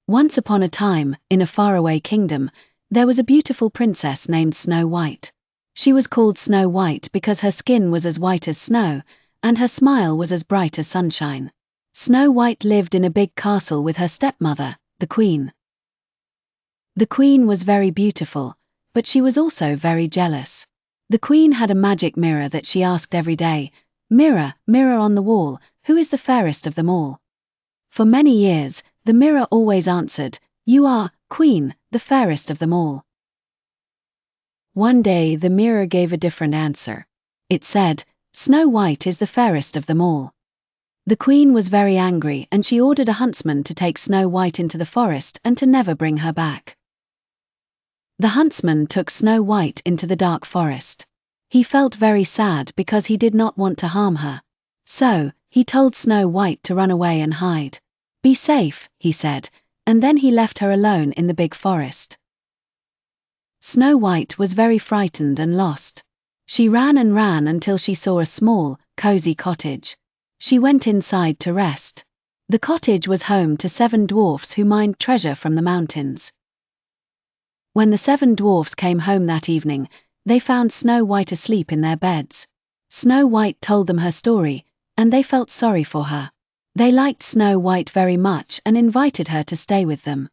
Once upon a time, in a faraway kingdom, there was a beautiful princess named Snow White. She was called Snow White because her skin was as white as snow, and her smile was as bright as sunshine. Snow White lived in a big castle with her stepmother, the queen. The queen was very beautiful, but she was also very jealous. The queen had a magic mirror that she asked every day, "Mirror, mirror on the wall, who is the fairest of them all?" For many years, the mirror always answered, "You are, queen, the fairest of them all." One day the mirror gave a different answer. It said, "Snow White is the fairest of them all." The queen was very angry and she ordered a huntsman to take Snow White into the forest and to never bring her back. The huntsman took Snow White into the dark forest. He felt very sad because he did not want to harm her. So, he told Snow White to run away and hide. "Be safe," he said, and then he left her alone in the big forest. Snow White was very frightened and lost. She ran and ran until she saw a small, cozy cottage. She went inside to rest. The cottage was home to 7 dwarfs who mined treasure from the mountains. When the 7 dwarfs came home that evening, they found Snow White asleep in their beds. Snow White told them her story, and they felt sorry for her. They liked Snow White very much and invited her to stay with them.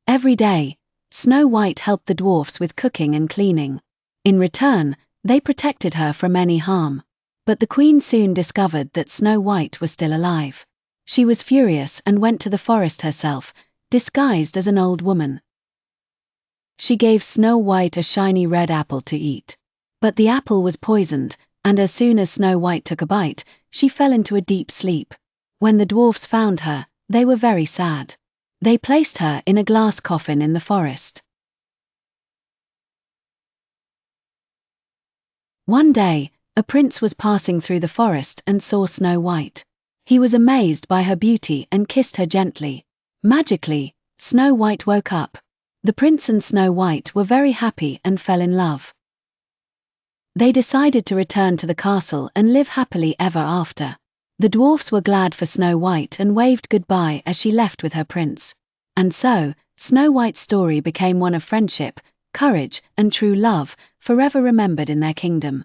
Every day, Snow White helped the dwarfs with cooking and cleaning. In return, they protected her from any harm. But the queen soon discovered that Snow White was still alive. She was furious and went to the forest herself, disguised as an old woman. She gave Snow White a shiny red apple to eat. But the apple was poisoned, and as soon as Snow White took a bite, she fell into a deep sleep. When the dwarfs found her, they were very sad. They placed her in a glass coffin in the forest. One day, a prince was passing through the forest and saw Snow White. He was amazed by her beauty and kissed her gently. Magically, Snow White woke up. The prince and Snow White were very happy and fell in love. They decided to return to the castle and live happily ever after. The dwarfs were glad for Snow White and waved goodbye as she left with her prince. And so, Snow White's story became one of friendship, courage, and true love, forever remembered in their kingdom.